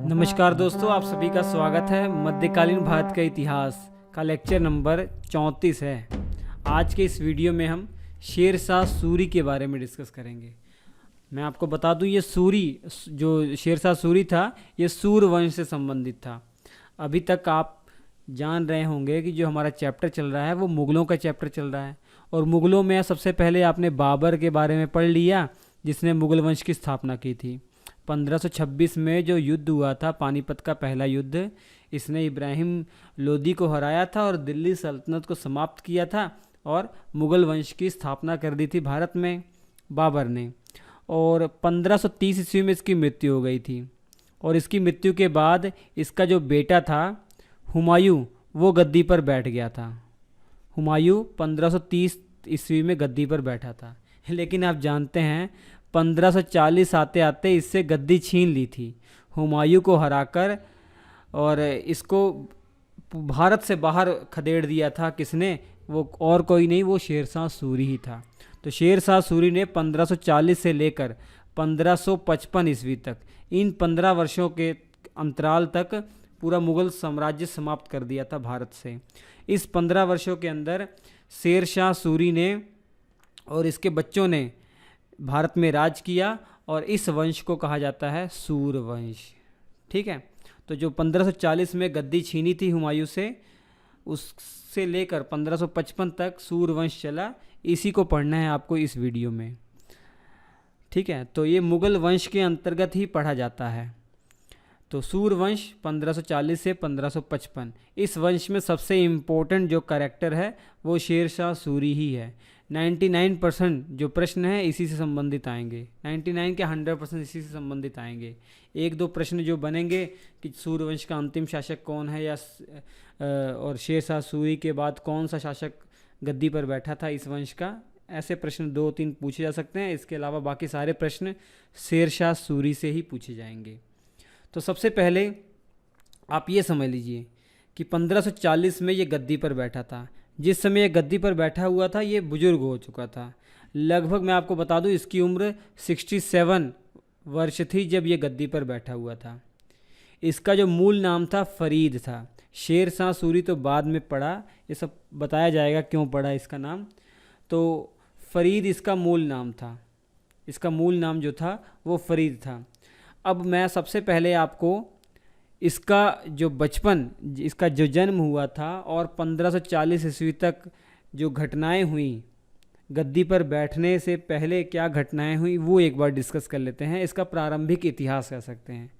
नमस्कार दोस्तों, आप सभी का स्वागत है। मध्यकालीन भारत का इतिहास का लेक्चर नंबर 34 है। आज के इस वीडियो में हम शेर शाह सूरी के बारे में डिस्कस करेंगे। मैं आपको बता दूं, ये सूरी जो शेर शाह सूरी था, ये सूर वंश से संबंधित था। अभी तक आप जान रहे होंगे कि जो हमारा चैप्टर चल रहा है वो मुग़लों का चैप्टर चल रहा है, और मुग़लों में सबसे पहले आपने बाबर के बारे में पढ़ लिया, जिसने मुग़ल वंश की स्थापना की थी। 1526 में जो युद्ध हुआ था, पानीपत का पहला युद्ध, इसने इब्राहिम लोदी को हराया था और दिल्ली सल्तनत को समाप्त किया था, और मुग़ल वंश की स्थापना कर दी थी भारत में बाबर ने। और 1530 ईस्वी में इसकी मृत्यु हो गई थी, और इसकी मृत्यु के बाद इसका जो बेटा था हुमायूं, वो गद्दी पर बैठ गया था। हुमायूं 1530 ईस्वी में गद्दी पर बैठा था, लेकिन आप जानते हैं 1540 आते आते इससे गद्दी छीन ली थी हुमायूं को हराकर, और इसको भारत से बाहर खदेड़ दिया था। किसने? वो और कोई नहीं, वो शेर शाह सूरी ही था। तो शेर शाह सूरी ने 1540 से लेकर 1555 ईस्वी तक, इन 15 वर्षों के अंतराल तक पूरा मुग़ल साम्राज्य समाप्त कर दिया था भारत से। इस 15 वर्षों के अंदर शेर शाह सूरी ने और इसके बच्चों ने भारत में राज किया, और इस वंश को कहा जाता है सूर वंश। ठीक है, तो जो 1540 में गद्दी छीनी थी हुमायूं से, उससे लेकर 1555 तक सूर वंश चला। इसी को पढ़ना है आपको इस वीडियो में। ठीक है, तो ये मुग़ल वंश के अंतर्गत ही पढ़ा जाता है। तो सूर वंश 1540 से 1555, इस वंश में सबसे इम्पोर्टेंट जो कैरेक्टर है वो शेर शाह सूरी ही है। 99% जो प्रश्न है इसी से संबंधित आएंगे, 99 के 100% इसी से संबंधित आएंगे। एक दो प्रश्न जो बनेंगे कि सूर्यवंश का अंतिम शासक कौन है, या और शेर शाह सूरी के बाद कौन सा शासक गद्दी पर बैठा था इस वंश का, ऐसे प्रश्न 2-3 पूछे जा सकते हैं। इसके अलावा बाकी सारे प्रश्न शेर शाह सूरी से ही पूछे जाएंगे। तो सबसे पहले आप ये समझ लीजिए कि 1540 में ये गद्दी पर बैठा था। जिस समय ये गद्दी पर बैठा हुआ था, ये बुजुर्ग हो चुका था। लगभग मैं आपको बता दूं, इसकी उम्र 67 वर्ष थी जब ये गद्दी पर बैठा हुआ था। इसका जो मूल नाम था फरीद था। शेर शाह सूरी तो बाद में पड़ा, ये सब बताया जाएगा क्यों पड़ा इसका नाम। तो फरीद इसका मूल नाम था। इसका मूल नाम जो था वो फरीद था। अब मैं सबसे पहले आपको इसका जो बचपन, इसका जो जन्म हुआ था और 1540 ईस्वी तक जो घटनाएं हुई, गद्दी पर बैठने से पहले क्या घटनाएं हुई, वो एक बार डिस्कस कर लेते हैं। इसका प्रारंभिक इतिहास कह सकते हैं।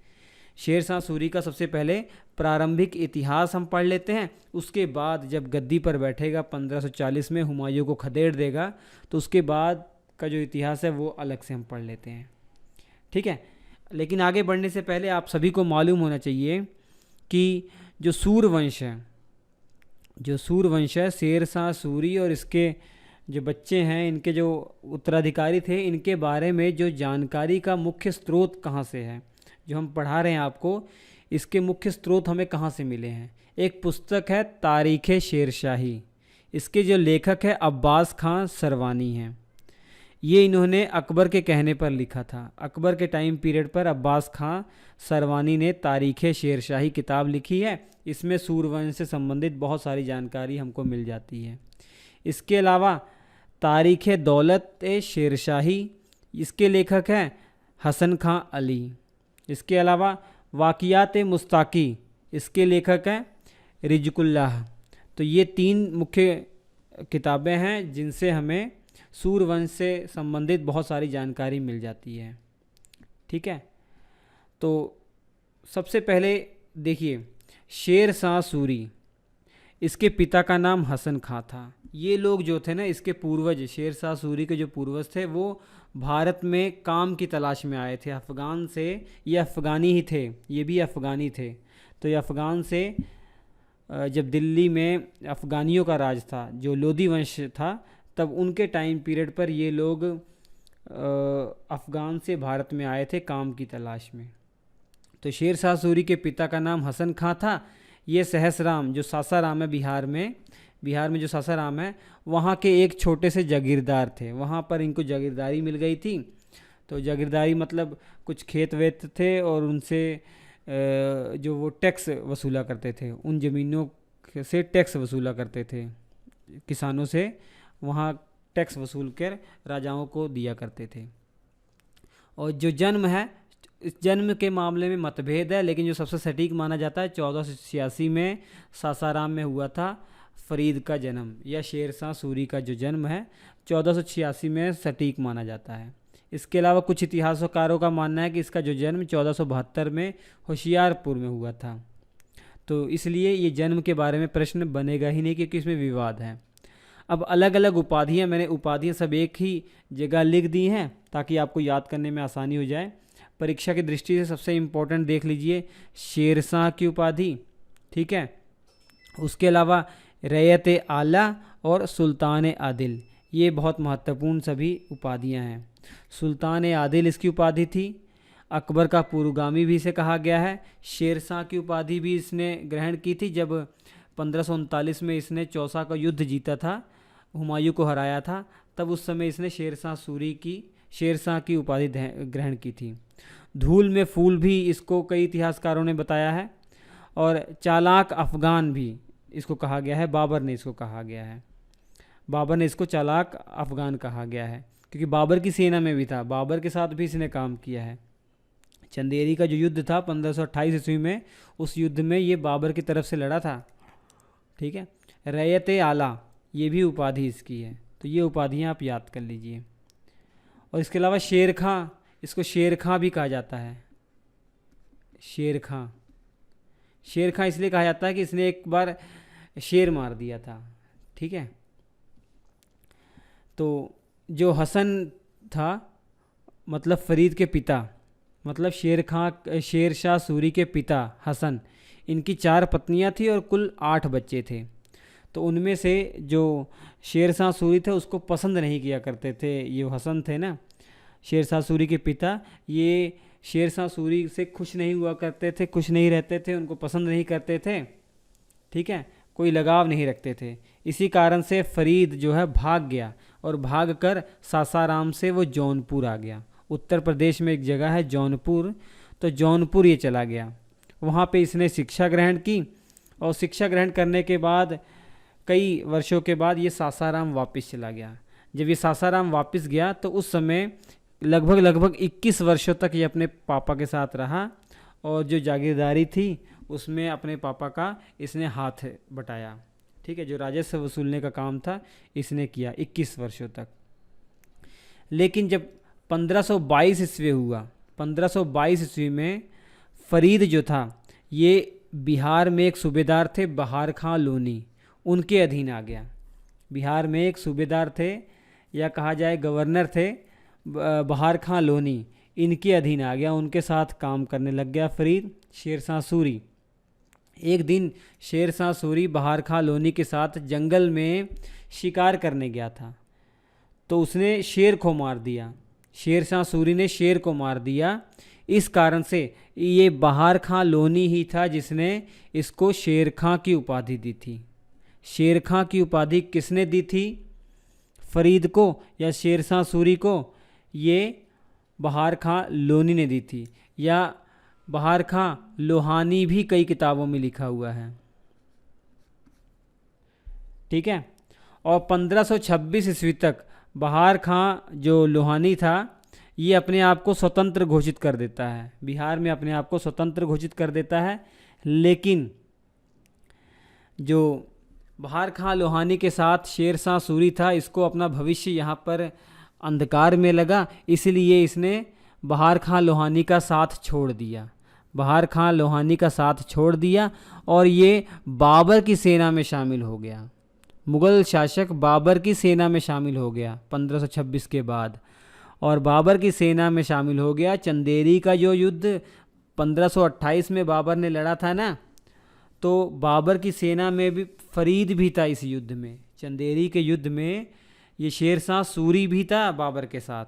शेर शाह सूरी का सबसे पहले प्रारंभिक इतिहास हम पढ़ लेते हैं। उसके बाद जब गद्दी पर बैठेगा 1540 में, हुमायूं को खदेड़ देगा, तो उसके बाद का जो इतिहास है वो अलग से हम पढ़ लेते हैं। ठीक है, लेकिन आगे बढ़ने से पहले आप सभी को मालूम होना चाहिए कि जो सूरवंश है शेर शाह सूरी और इसके जो बच्चे हैं, इनके जो उत्तराधिकारी थे, इनके बारे में जो जानकारी का मुख्य स्रोत कहाँ से है, जो हम पढ़ा रहे हैं आपको, इसके मुख्य स्रोत हमें कहाँ से मिले हैं। एक पुस्तक है तारीख़ शेर शाही। इसके जो लेखक है अब्बास खां सरवानी हैं। ये इन्होंने अकबर के कहने पर लिखा था। अकबर के टाइम पीरियड पर अब्बास खां सरवानी ने तारीख़ शेर शाही किताब लिखी है। इसमें सूरवंश से संबंधित बहुत सारी जानकारी हमको मिल जाती है। इसके अलावा तारीख़ दौलत शेर शाही, इसके लेखक हैं हसन खां अली। इसके अलावा वाक़ियात मुस्ताकी, इसके लेखक हैं रिज़कुल्लाह। तो ये 3 मुख्य किताबें हैं जिनसे हमें सूरवंश से संबंधित बहुत सारी जानकारी मिल जाती है। ठीक है, तो सबसे पहले देखिए, शेर शाह सूरी, इसके पिता का नाम हसन खां था। ये लोग जो थे ना, इसके पूर्वज, शेर शाह सूरी के जो पूर्वज थे, वो भारत में काम की तलाश में आए थे अफ़गान से। ये अफ़गानी ही थे, ये भी अफ़गानी थे। तो ये अफ़गान से जब दिल्ली में अफ़गानियों का राज था, जो लोदी वंश था, तब उनके टाइम पीरियड पर ये लोग अफ़गान से भारत में आए थे काम की तलाश में। तो शेर शाह सूरी के पिता का नाम हसन खां था। ये सहसराम, जो सासाराम है बिहार में जो सासाराम है, वहाँ के एक छोटे से जागीरदार थे। वहाँ पर इनको जागीरदारी मिल गई थी। तो जागीरदारी मतलब कुछ खेत वेत थे और उनसे जो वो टैक्स वसूला करते थे, उन ज़मीनों से टैक्स वसूला करते थे, किसानों से वहाँ टैक्स वसूल कर राजाओं को दिया करते थे। और जो जन्म है, इस जन्म के मामले में मतभेद है, लेकिन जो सबसे सटीक माना जाता है 1486 में सासाराम में हुआ था फरीद का जन्म, या शेरशाह सूरी का जो जन्म है 1486 में सटीक माना जाता है। इसके अलावा कुछ इतिहासकारों का मानना है कि इसका जो जन्म 1472 में होशियारपुर में हुआ था। तो इसलिए ये जन्म के बारे में प्रश्न बनेगा ही नहीं, क्योंकि इसमें विवाद है। अब अलग अलग उपाधियाँ, मैंने उपाधियाँ सब एक ही जगह लिख दी हैं ताकि आपको याद करने में आसानी हो जाए। परीक्षा की दृष्टि से सबसे इम्पोर्टेंट देख लीजिए, शेरशाह की उपाधि, ठीक है। उसके अलावा रैयत आला और सुल्तान आदिल, ये बहुत महत्वपूर्ण सभी उपाधियाँ हैं। सुल्तान आदिल इसकी उपाधि थी। अकबर का पूर्वगामी भी इसे कहा गया है। शेरशाह की उपाधि भी इसने ग्रहण की थी जब 1539 में इसने चौसा का युद्ध जीता था, हुमायूं को हराया था, तब उस समय इसने शेरशाह की उपाधि ग्रहण की थी। धूल में फूल भी इसको कई इतिहासकारों ने बताया है, और चालाक अफगान भी इसको कहा गया है। बाबर ने इसको कहा गया है, बाबर ने इसको चालाक अफगान कहा गया है, क्योंकि बाबर की सेना में भी था, बाबर के साथ भी इसने काम किया है। चंदेरी का जो युद्ध था 1528 ईस्वी में, उस युद्ध में ये बाबर की तरफ से लड़ा था, ठीक है। रैयत आला, ये भी उपाधि इसकी है। तो ये उपाधियाँ आप याद कर लीजिए। और इसके अलावा शेर खां, इसको शेर खां भी कहा जाता है। शेर खां इसलिए कहा जाता है कि इसने एक बार शेर मार दिया था, ठीक है। तो जो हसन था, मतलब फरीद के पिता, मतलब शेरशाह सूरी के पिता हसन, इनकी 4 पत्नियां थी और कुल 8 बच्चे थे। तो उनमें से जो शेरशाह सूरी थे उसको पसंद नहीं किया करते थे, ये हसन थे ना, शेरशाह सूरी के पिता, ये शेरशाह सूरी से खुश नहीं हुआ करते थे, खुश नहीं रहते थे, उनको पसंद नहीं करते थे, ठीक है, कोई लगाव नहीं रखते थे। इसी कारण से फरीद जो है भाग गया, और भागकर सासाराम से वो जौनपुर आ गया। उत्तर प्रदेश में एक जगह है जौनपुर, तो जौनपुर ये चला गया। वहाँ पे इसने शिक्षा ग्रहण की, और शिक्षा ग्रहण करने के बाद कई वर्षों के बाद ये सासाराम वापस चला गया। जब ये सासाराम वापस गया तो उस समय लगभग 21 वर्षों तक ये अपने पापा के साथ रहा, और जो जागीरदारी थी उसमें अपने पापा का इसने हाथ बटाया, ठीक है। जो राजस्व वसूलने का काम था इसने किया 21 वर्षों तक। लेकिन जब 1522 ईस्वी हुआ, 1522 ईस्वी में फरीद जो था ये बिहार में एक सूबेदार थे, बहार खां लोनी, उनके अधीन आ गया। बिहार में एक सूबेदार थे, या कहा जाए गवर्नर थे, बहार खां लोनी, इनके अधीन आ गया, उनके साथ काम करने लग गया फरीद। शेरशाह सूरी, एक दिन शेरशाह सूरी बहार खां लोनी के साथ जंगल में शिकार करने गया था, तो उसने शेर को मार दिया। शेरशाह सूरी ने शेर को मार दिया। इस कारण से ये बहार खां लोनी ही था जिसने इसको शेर खां की उपाधि दी थी। शेर खां की उपाधि किसने दी थी? फरीद को या शेरशाह सूरी को? ये बहार खां लोनी ने दी थी, या बहार खां लोहानी भी कई किताबों में लिखा हुआ है, ठीक है। और 1526 ईस्वी तक बहार खां जो लोहानी था ये अपने आप को स्वतंत्र घोषित कर देता है, बिहार में अपने आप को स्वतंत्र घोषित कर देता है। लेकिन जो बहार खां लोहानी के साथ शेरशाह सूरी था, इसको अपना भविष्य यहाँ पर अंधकार में लगा, इसलिए इसने बहार खां लोहानी का साथ छोड़ दिया। बहार खां लोहानी का साथ छोड़ दिया और ये बाबर की सेना में शामिल हो गया। मुग़ल शासक बाबर की सेना में शामिल हो गया 1526 के बाद, और बाबर की सेना में शामिल हो गया। चंदेरी का जो युद्ध 1528 में बाबर ने लड़ा था ना, तो बाबर की सेना में भी फरीद भी था इस युद्ध में। चंदेरी के युद्ध में ये शेरशाह सूरी भी था बाबर के साथ,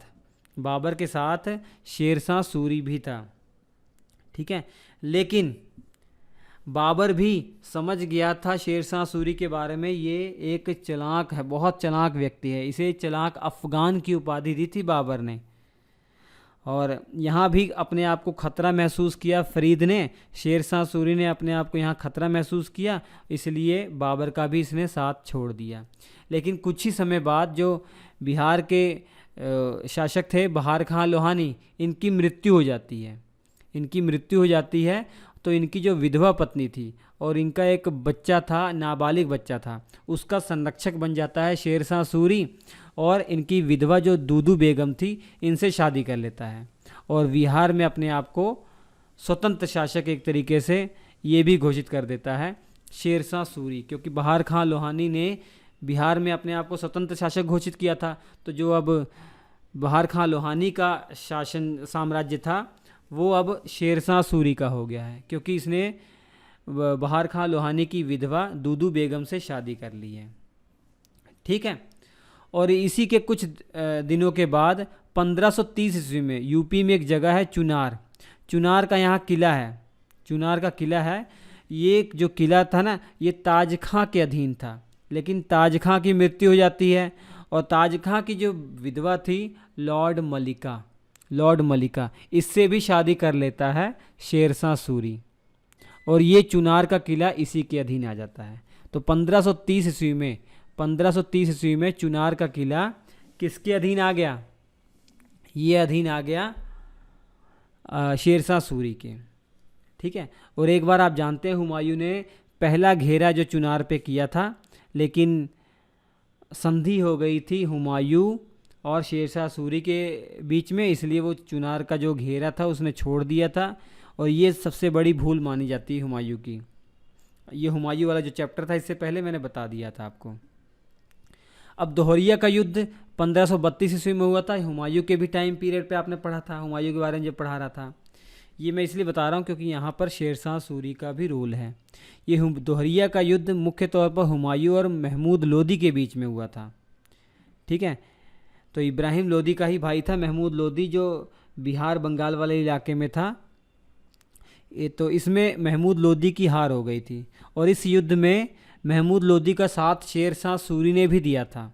बाबर के साथ शेरशाह सूरी भी था, ठीक है। लेकिन बाबर भी समझ गया था शेरशाह सूरी के बारे में, ये एक चालाक है, बहुत चालाक व्यक्ति है, इसे चालाक अफ़गान की उपाधि दी थी बाबर ने। और यहाँ भी अपने आप को खतरा महसूस किया फरीद ने, शेर शाह सूरी ने अपने आप को यहाँ खतरा महसूस किया, इसलिए बाबर का भी इसने साथ छोड़ दिया। लेकिन कुछ ही समय बाद जो बिहार के शासक थे बहार खां लोहानी, इनकी मृत्यु हो जाती है। इनकी मृत्यु हो जाती है तो इनकी जो विधवा पत्नी थी और इनका एक बच्चा था, नाबालिग बच्चा था, उसका संरक्षक बन जाता है शेर शाह सूरी, और इनकी विधवा जो दूदू बेगम थी इनसे शादी कर लेता है और बिहार में अपने आप को स्वतंत्र शासक एक तरीके से ये भी घोषित कर देता है शेर शाह सूरी, क्योंकि बहार खां लोहानी ने बिहार में अपने आप को स्वतंत्र शासक घोषित किया था। तो जो अब बहार खां लोहानी का शासन साम्राज्य था वो अब शेर शाह सूरी का हो गया है, क्योंकि इसने बहार खां लोहानी की विधवा दूदू बेगम से शादी कर ली है। ठीक है। और इसी के कुछ दिनों के बाद 1530 ईस्वी में यूपी में एक जगह है चुनार, चुनार का यहाँ किला है, चुनार का किला है। ये जो किला था ना ये ताज खां के अधीन था, लेकिन ताज खां की मृत्यु हो जाती है और ताज खां की जो विधवा थी लॉर्ड मलिका, इससे भी शादी कर लेता है शेर शाह सूरी और ये चुनार का किला इसी के अधीन आ जाता है। तो 1530 ईस्वी में चुनार का किला किसके अधीन आ गया? ये अधीन आ गया शेर शाह सूरी के। ठीक है। और एक बार आप जानते हैं हुमायूं ने पहला घेरा जो चुनार पे किया था, लेकिन संधि हो गई थी हुमायूं और शेर शाह सूरी के बीच में, इसलिए वो चुनार का जो घेरा था उसने छोड़ दिया था और ये सबसे बड़ी भूल मानी जाती है हुमायूं की। ये हुमायूं वाला जो चैप्टर था इससे पहले मैंने बता दिया था आपको। अब दोहरिया का युद्ध 1532 ईस्वी में हुआ था। हुमायूं के भी टाइम पीरियड पे आपने पढ़ा था, हुमायूं के बारे में जब पढ़ा रहा था। ये मैं इसलिए बता रहा हूँ क्योंकि यहाँ पर शेर शाह सूरी का भी रोल है। ये दोहरिया का युद्ध मुख्य तौर पर हुमायूं और महमूद लोदी के बीच में हुआ था। ठीक है। तो इब्राहिम लोदी का ही भाई था महमूद लोदी, जो बिहार बंगाल वाले इलाके में था। तो इसमें महमूद लोदी की हार हो गई थी और इस युद्ध में महमूद लोदी का साथ शेर शाह सूरी ने भी दिया था।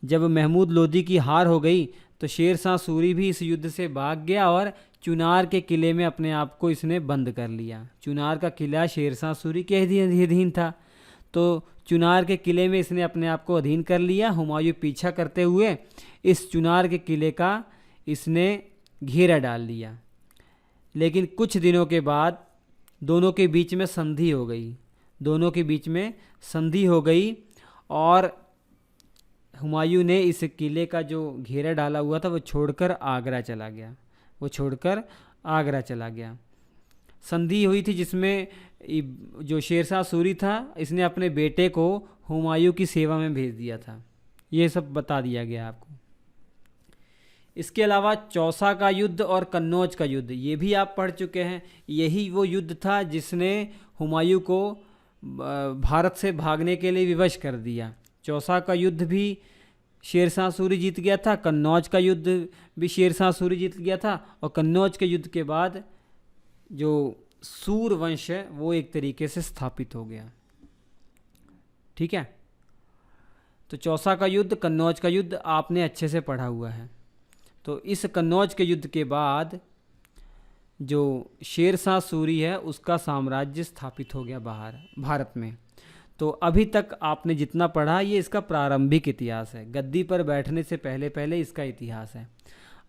जब महमूद लोदी की हार हो गई तो शेर शाह सूरी भी इस युद्ध से भाग गया और चुनार के किले में अपने आप को इसने बंद कर लिया। चुनार का किला शेर शाह सूरी के अधीन था, तो चुनार के किले में इसने अपने आप को अधीन कर लिया। हुमायूं पीछा करते हुए इस चुनार के किले का इसने घेरा डाल लिया, लेकिन कुछ दिनों के बाद दोनों के बीच में संधि हो गई और हुमायूं ने इस किले का जो घेरा डाला हुआ था वो छोड़कर आगरा चला गया। संधि हुई थी जिसमें जो शेर शाह सूरी था इसने अपने बेटे को हुमायूं की सेवा में भेज दिया था। ये सब बता दिया गया आपको। इसके अलावा चौसा का युद्ध और कन्नौज का युद्ध ये भी आप पढ़ चुके हैं। यही वो युद्ध था जिसने हुमायूं को भारत से भागने के लिए विवश कर दिया। चौसा का युद्ध भी शेर शाह सूरी जीत गया था, कन्नौज का युद्ध भी शेर शाह सूरी जीत गया था और कन्नौज के युद्ध के बाद जो सूर वंश है वो एक तरीके से स्थापित हो गया। ठीक है। तो चौसा का युद्ध, कन्नौज का युद्ध आपने अच्छे से पढ़ा हुआ है। तो इस कन्नौज के युद्ध के बाद जो शेर शाह सूरी है उसका साम्राज्य स्थापित हो गया भारत में। तो अभी तक आपने जितना पढ़ा ये इसका प्रारंभिक इतिहास है, गद्दी पर बैठने से पहले इसका इतिहास है।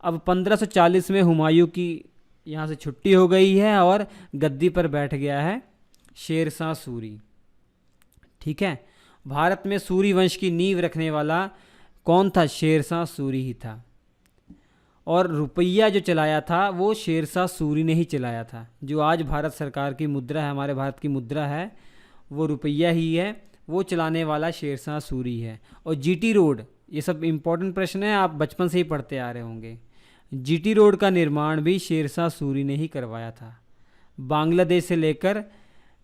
अब 1540 में हुमायूं की यहाँ से छुट्टी हो गई है और गद्दी पर बैठ गया है शेर शाह सूरी। ठीक है। भारत में सूरी वंश की नींव रखने वाला कौन था? शेर शाह सूरी ही था। और रुपया जो चलाया था वो शेर शाह सूरी ने ही चलाया था। जो आज भारत सरकार की मुद्रा है, हमारे भारत की मुद्रा है, वो रुपया ही है, वो चलाने वाला शेर शाह सूरी है। और जीटी रोड, ये सब इम्पोर्टेंट प्रश्न है, आप बचपन से ही पढ़ते आ रहे होंगे। जीटी रोड का निर्माण भी शेर शाह सूरी ने ही करवाया था। बांग्लादेश से लेकर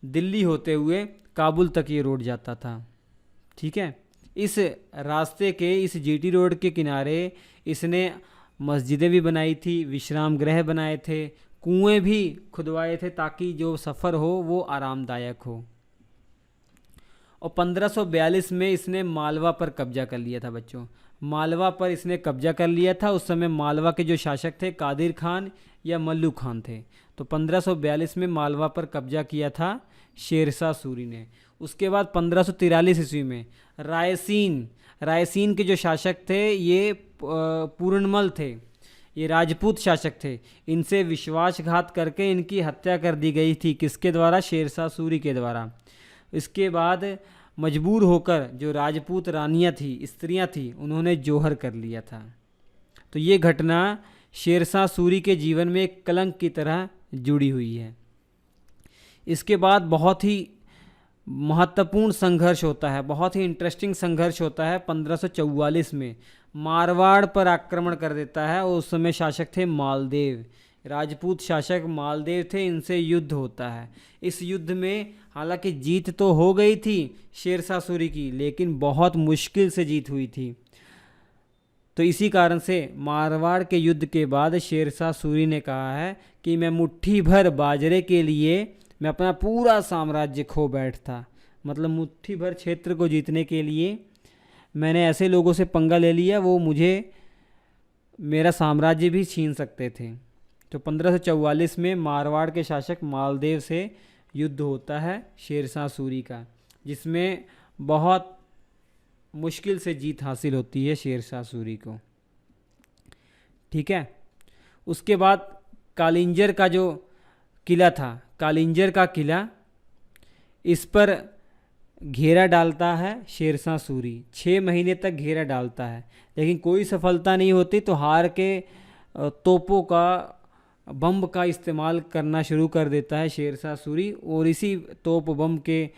दिल्ली होते हुए काबुल तक ये रोड जाता था। ठीक है। इस रास्ते के, इस जीटी रोड के किनारे इसने मस्जिदें भी बनाई थी, विश्राम गृह बनाए थे, कुएं भी खुदवाए थे ताकि जो सफ़र हो वो आरामदायक हो। और 1542 में इसने मालवा पर कब्जा कर लिया था बच्चों। मालवा पर इसने कब्जा कर लिया था। उस समय मालवा के जो शासक थे कादिर खान या मल्लू खान थे। तो 1542 में मालवा पर कब्जा किया था शेरशाह सूरी ने। उसके बाद 1543 ईस्वी में रायसीन के जो शासक थे ये पूर्णमल थे, ये राजपूत शासक थे। इनसे विश्वासघात करके इनकी हत्या कर दी गई थी। किसके द्वारा? शेरशाह सूरी के द्वारा। इसके बाद मजबूर होकर जो राजपूत रानियां थी, स्त्रियां थी, उन्होंने जौहर कर लिया था। तो ये घटना शेरशाह सूरी के जीवन में एक कलंक की तरह जुड़ी हुई है। इसके बाद बहुत ही महत्वपूर्ण संघर्ष होता है, बहुत ही इंटरेस्टिंग संघर्ष होता है। 1544 में मारवाड़ पर आक्रमण कर देता है और उस समय शासक थे मालदेव, राजपूत शासक मालदेव थे। इनसे युद्ध होता है। इस युद्ध में हालांकि जीत तो हो गई थी शेरशाह सूरी की, लेकिन बहुत मुश्किल से जीत हुई थी। तो इसी कारण से मारवाड़ के युद्ध के बाद शेरशाह सूरी ने कहा है कि मैं मुट्ठी भर बाजरे के लिए मैं अपना पूरा साम्राज्य खो बैठता। मतलब मुट्ठी भर क्षेत्र को जीतने के लिए मैंने ऐसे लोगों से पंगा ले लिया, वो मुझे मेरा साम्राज्य भी छीन सकते थे। तो 1544 में मारवाड़ के शासक मालदेव से युद्ध होता है शेरशाह सूरी का, जिसमें बहुत मुश्किल से जीत हासिल होती है शेरशाह सूरी को। ठीक है। उसके बाद कालिंजर का जो किला था, कालिंजर का किला, इस पर घेरा डालता है शेरशाह सूरी। 6 महीने तक घेरा डालता है, लेकिन कोई सफलता नहीं होती। तो हार के तोपों का, बम का इस्तेमाल करना शुरू कर देता है शेरशाह सूरी, और इसी तोप बम के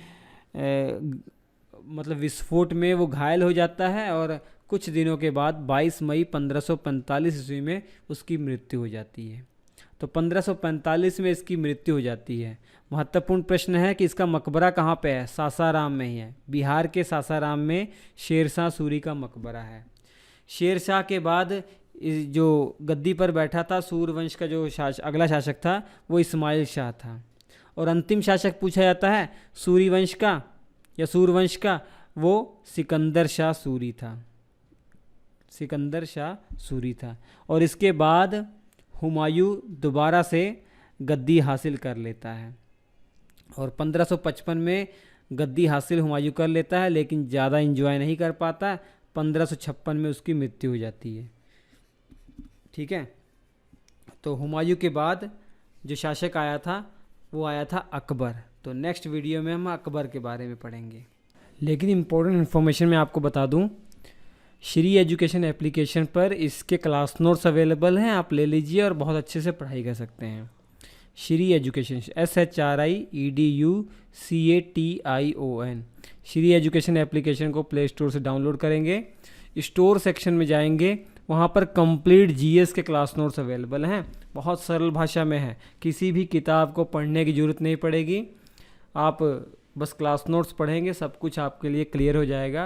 मतलब विस्फोट में वो घायल हो जाता है। और कुछ दिनों के बाद 22 मई 1545 ईस्वी में उसकी मृत्यु हो जाती है। तो 1545 में इसकी मृत्यु हो जाती है। महत्वपूर्ण प्रश्न है कि इसका मकबरा कहाँ पे है? सासाराम में ही है। बिहार के सासाराम में शेरशाह सूरी का मकबरा है। शेरशाह के बाद जो गद्दी पर बैठा था सूरवंश का जो अगला शासक था वो इस्माइल शाह था। और अंतिम शासक पूछा जाता है सूरीवंश का या सूरवंश का, वो सिकंदर शाह सूरी था। सिकंदर शाह सूरी था। और इसके बाद हुमायूं दोबारा से गद्दी हासिल कर लेता है और 1555 में गद्दी हासिल हुमायूं कर लेता है, लेकिन ज़्यादा एंजॉय नहीं कर पाता। 1556 में उसकी मृत्यु हो जाती है। ठीक है। तो हुमायूं के बाद जो शासक आया था वो आया था अकबर। तो नेक्स्ट वीडियो में हम अकबर के बारे में पढ़ेंगे। लेकिन इम्पोर्टेंट इन्फॉर्मेशन मैं आपको बता दूं, श्री एजुकेशन एप्लीकेशन पर इसके क्लास नोट्स अवेलेबल हैं, आप ले लीजिए और बहुत अच्छे से पढ़ाई कर सकते हैं। Shri education SHRIEDUCATION Shri education application को प्ले स्टोर से डाउनलोड करेंगे। स्टोर सेक्शन में जाएंगे, वहाँ पर कंप्लीट जीएस के क्लास नोट्स अवेलेबल हैं। बहुत सरल भाषा में है, किसी भी किताब को पढ़ने की ज़रूरत नहीं पड़ेगी। आप बस क्लास नोट्स पढ़ेंगे, सब कुछ आपके लिए क्लियर हो जाएगा,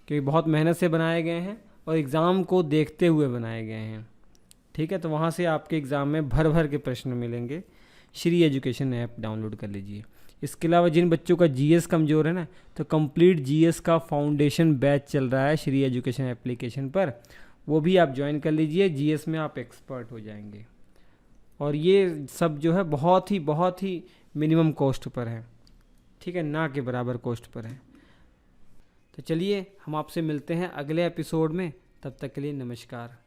क्योंकि बहुत मेहनत से बनाए गए हैं और एग्ज़ाम को देखते हुए बनाए गए हैं। ठीक है। तो वहाँ से आपके एग्ज़ाम में भर भर के प्रश्न मिलेंगे। श्री एजुकेशन ऐप डाउनलोड कर लीजिए। इसके अलावा जिन बच्चों का जीएस कमज़ोर है ना, तो कंप्लीट जीएस का फाउंडेशन बैच चल रहा है श्री एजुकेशन एप्लीकेशन पर, वो भी आप ज्वाइन कर लीजिए। जीएस में आप एक्सपर्ट हो जाएंगे। और ये सब जो है बहुत ही मिनिमम कॉस्ट पर है। ठीक है, ना के बराबर कॉस्ट पर है। तो चलिए हम आपसे मिलते हैं अगले एपिसोड में। तब तक के लिए नमस्कार।